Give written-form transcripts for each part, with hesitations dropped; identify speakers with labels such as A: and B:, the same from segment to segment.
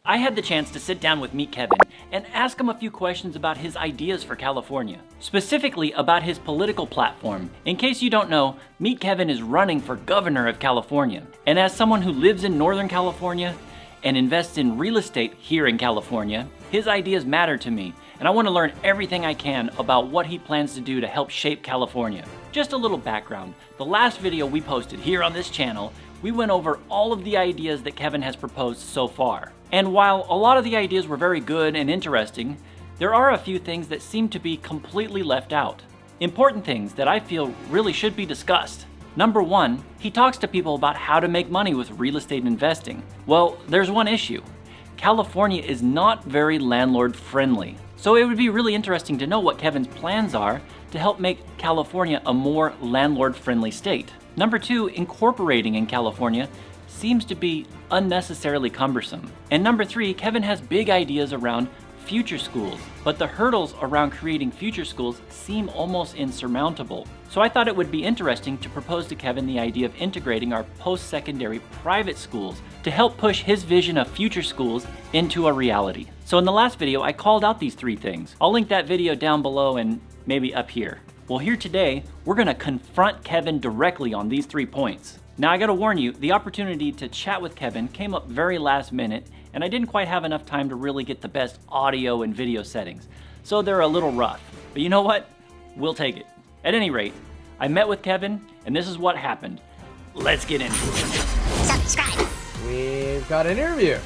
A: I had the chance to sit down with Meet Kevin and ask him a few questions about his ideas for California, specifically about his political platform. In case you don't know, Meet Kevin is running for governor of California. And as someone who lives in Northern California and invests in real estate here in California, his ideas matter to me, and I want to learn everything I can about what he plans to do to help shape California. Just a little background. The last video we posted here on this channel, we went over all of the ideas that Kevin has proposed so far. And while a lot of the ideas were very good and interesting, there are a few things that seem to be completely left out. Important things that I feel really should be discussed. Number one, he talks to people about how to make money with real estate investing. Well, there's one issue. California is not very landlord friendly. So it would be really interesting to know what Kevin's plans are to help make California a more landlord friendly state. Number two, incorporating in California seems to be unnecessarily cumbersome. And number three, Kevin has big ideas around future schools, but the hurdles around creating future schools seem almost insurmountable. So I thought it would be interesting to propose to Kevin the idea of integrating our post-secondary private schools to help push his vision of future schools into a reality. So in the last video, I called out these three things. I'll link that video down below and maybe up here. Well, here today, we're gonna confront Kevin directly on these 3 points. Now I gotta warn you, the opportunity to chat with Kevin came up very last minute, and I didn't quite have enough time to really get the best audio and video settings. So they're a little rough, but you know what? We'll take it. At any rate, I met with Kevin, and this is what happened. Let's get into it.
B: Subscribe.
C: We've got an interview.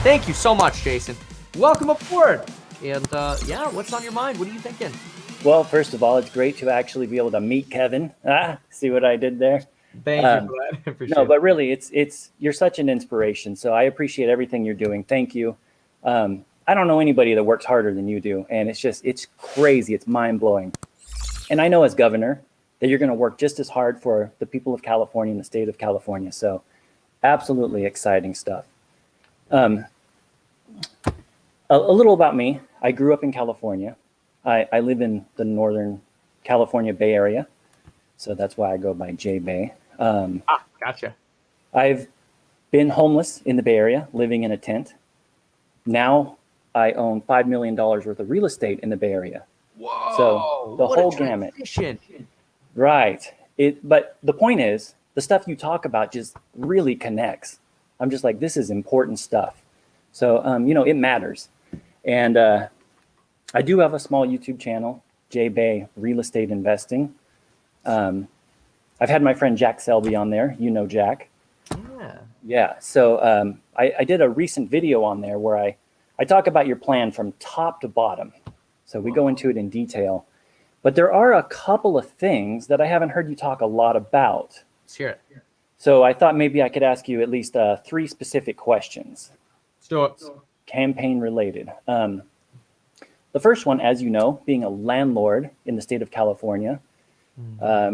C: Thank you so much, Jason. Welcome aboard. And yeah, what's on your mind? What are you thinking?
A: Well, first of all, it's great to actually be able to meet Kevin. See what I did there?
C: Thank you for that. I appreciate
A: No,
C: it.
A: but really, it's you're such an inspiration. So I appreciate everything you're doing. Thank you. I don't know anybody that works harder than you do, and it's crazy. It's mind blowing. And I know as governor that you're going to work just as hard for the people of California and the state of California. So absolutely exciting stuff. A little about me. I grew up in California. I live in the Northern California Bay Area. So that's why I go by J Bay.
C: Gotcha.
A: I've been homeless in the Bay Area, living in a tent. Now I own $5 million worth of real estate in the Bay Area.
C: Whoa!
A: So the
C: what
A: whole
C: a
A: gamut.
C: transition.
A: Right. But the point is, the stuff you talk about just really connects. I'm just like, this is important stuff. So, it matters. And I do have a small YouTube channel, J Bay Real Estate Investing. I've had my friend Jack Selby on there. You know Jack.
C: Yeah.
A: Yeah. So I did a recent video on there where I talk about your plan from top to bottom. So we go into it in detail. But there are a couple of things that I haven't heard you talk a lot about.
C: Let's hear it.
A: So I thought maybe I could ask you at least 3 specific questions,
C: Let's do it.
A: campaign related. The first one, as you know, being a landlord in the state of California,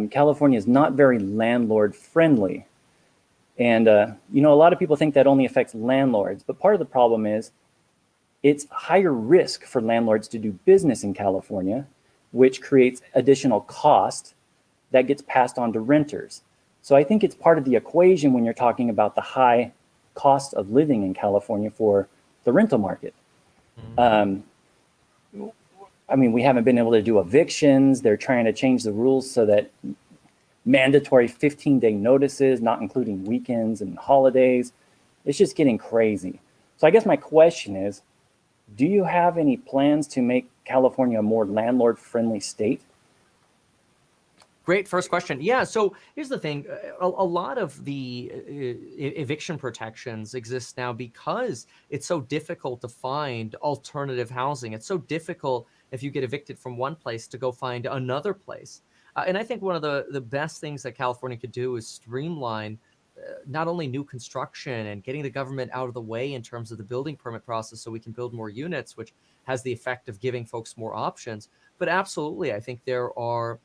A: California is not very landlord friendly. And, a lot of people think that only affects landlords, but part of the problem is it's higher risk for landlords to do business in California, which creates additional cost that gets passed on to renters. So I think it's part of the equation when you're talking about the high cost of living in California for the rental market. We haven't been able to do evictions. They're trying to change the rules so that mandatory 15-day notices, not including weekends and holidays. It's just getting crazy. So I guess my question is, do you have any plans to make California a more landlord-friendly state?
C: Great first question. Yeah, so here's the thing. A lot of the eviction protections exist now because it's so difficult to find alternative housing. It's so difficult if you get evicted from one place to go find another place. And I think one of the best things that California could do is streamline not only new construction and getting the government out of the way in terms of the building permit process so we can build more units, which has the effect of giving folks more options. But absolutely, I think there are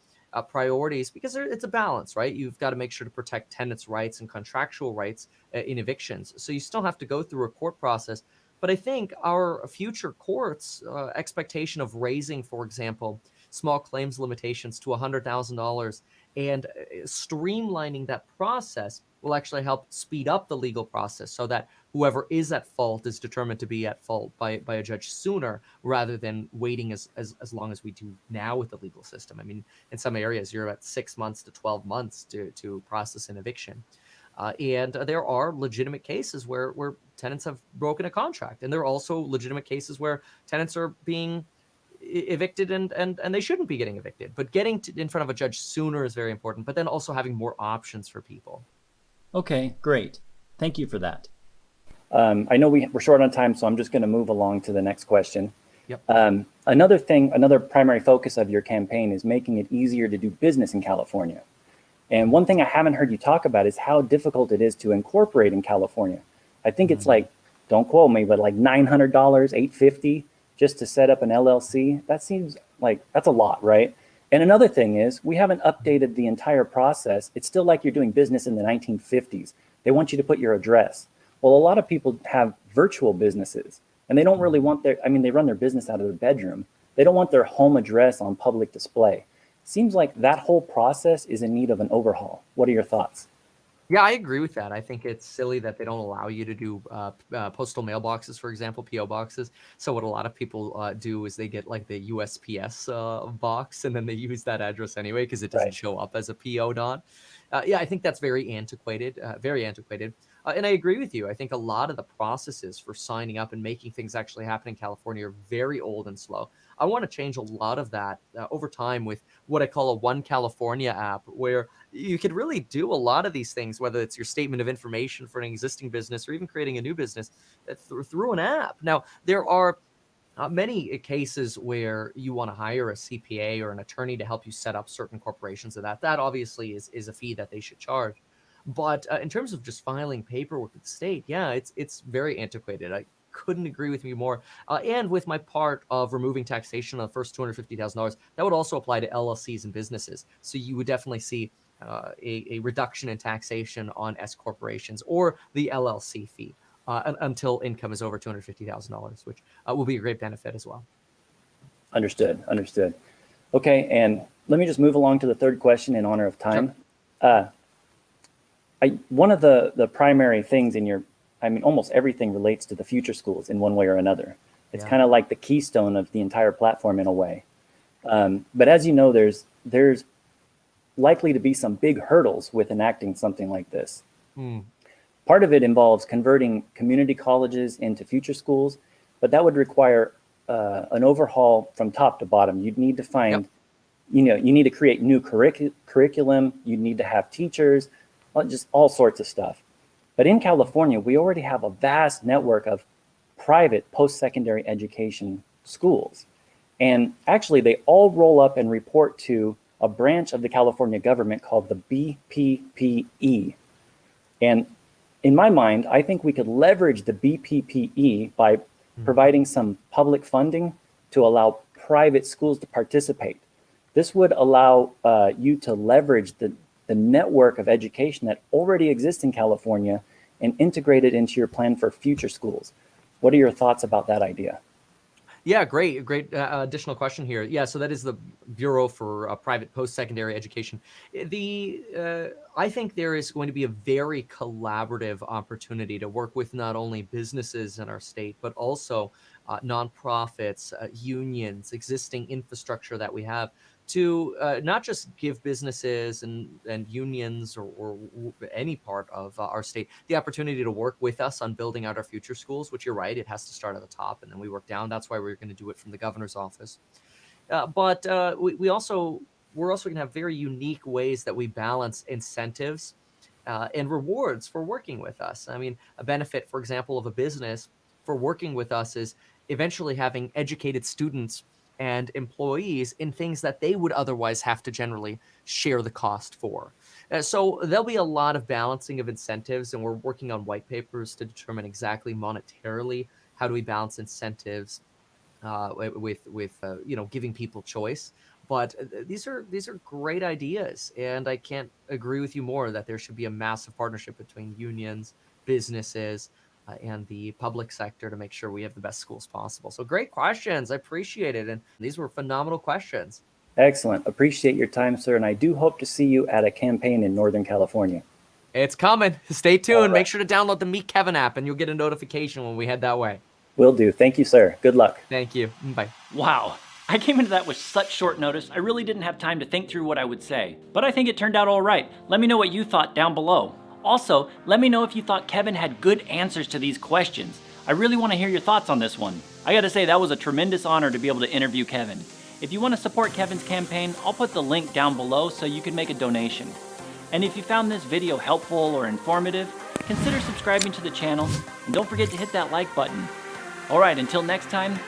C: priorities because it's a balance, right? You've got to make sure to protect tenants' rights and contractual rights in evictions. So you still have to go through a court process. But I think our future courts' expectation of raising, for example, small claims limitations to $100,000 and streamlining that process will actually help speed up the legal process so that whoever is at fault is determined to be at fault by a judge sooner, rather than waiting as long as we do now with the legal system. I mean, in some areas, you're at 6 months to 12 months to process an eviction. And there are legitimate cases where tenants have broken a contract. And there are also legitimate cases where tenants are being evicted and they shouldn't be getting evicted. But getting in front of a judge sooner is very important, but then also having more options for people.
B: Okay, great. Thank you for that.
D: I know we're short on time, so I'm just going to move along to the next question.
C: Yep.
D: Another primary focus of your campaign is making it easier to do business in California. And one thing I haven't heard you talk about is how difficult it is to incorporate in California. I think it's like, don't quote me, but like $900, $850 just to set up an LLC. That seems like that's a lot, right? And another thing is we haven't updated the entire process. It's still like you're doing business in the 1950s. They want you to put your address. Well, a lot of people have virtual businesses and they don't really want they run their business out of their bedroom. They don't want their home address on public display. Seems like that whole process is in need of an overhaul. What are your thoughts?
C: Yeah, I agree with that. I think it's silly that they don't allow you to do postal mailboxes, for example, PO boxes. So what a lot of people do is they get like the USPS box, and then they use that address anyway because it doesn't show up as a PO dot. Yeah, I think that's very antiquated, very antiquated. And I agree with you. I think a lot of the processes for signing up and making things actually happen in California are very old and slow. I want to change a lot of that over time with what I call a One California app, where you could really do a lot of these things, whether it's your statement of information for an existing business or even creating a new business through an app. Now, there are many cases where you want to hire a CPA or an attorney to help you set up certain corporations, and that obviously is a fee that they should charge. But in terms of just filing paperwork with the state, yeah, it's very antiquated. I couldn't agree with you more. And with my part of removing taxation on the first $250,000, that would also apply to LLCs and businesses. So you would definitely see a reduction in taxation on S corporations or the LLC fee until income is over $250,000, which will be a great benefit as well.
D: Understood. Okay, and let me just move along to the third question in honor of time. Sure. One of the primary things in almost everything relates to the future schools in one way or another. It's kind of like the keystone of the entire platform in a way. But as you know, there's likely to be some big hurdles with enacting something like this. Part of it involves converting community colleges into future schools, but that would require an overhaul from top to bottom. You'd need to find, you need to create new curriculum. You'd need to have teachers, just all sorts of stuff. But in California, we already have a vast network of private post-secondary education schools. And actually, they all roll up and report to a branch of the California government called the BPPE. And in my mind, I think we could leverage the BPPE by providing some public funding to allow private schools to participate. This would allow you to leverage the network of education that already exists in California and integrate it into your plan for future schools. What are your thoughts about that idea?
C: Yeah, great additional question here. Yeah, so that is the Bureau for Private Post-Secondary Education. I think there is going to be a very collaborative opportunity to work with not only businesses in our state, but also nonprofits, unions, existing infrastructure that we have, to not just give businesses and unions or any part of our state the opportunity to work with us on building out our future schools, which you're right, it has to start at the top and then we work down. That's why we're going to do it from the governor's office. But we're also going to have very unique ways that we balance incentives and rewards for working with us. I mean, a benefit, for example, of a business for working with us is eventually having educated students and employees in things that they would otherwise have to generally share the cost for. So there'll be a lot of balancing of incentives, and we're working on white papers to determine exactly monetarily how do we balance incentives with giving people choice. But these are great ideas, and I can't agree with you more that there should be a massive partnership between unions, businesses, and the public sector to make sure we have the best schools possible. So great questions. I appreciate it. And these were phenomenal questions.
D: Excellent. Appreciate your time, sir. And I do hope to see you at a campaign in Northern California.
C: It's coming. Stay tuned.
D: All right.
C: Make sure to download the Meet Kevin app, and you'll get a notification when we head that way.
D: Will do. Thank you, sir. Good luck.
C: Thank you. Bye.
A: Wow, I came into that with such short notice, I really didn't have time to think through what I would say. But I think it turned out all right. Let me know what you thought down below. Also, let me know if you thought Kevin had good answers to these questions. I really want to hear your thoughts on this one. I gotta say, that was a tremendous honor to be able to interview Kevin. If you want to support Kevin's campaign, I'll put the link down below so you can make a donation. And if you found this video helpful or informative, consider subscribing to the channel, and don't forget to hit that like button. Alright, until next time,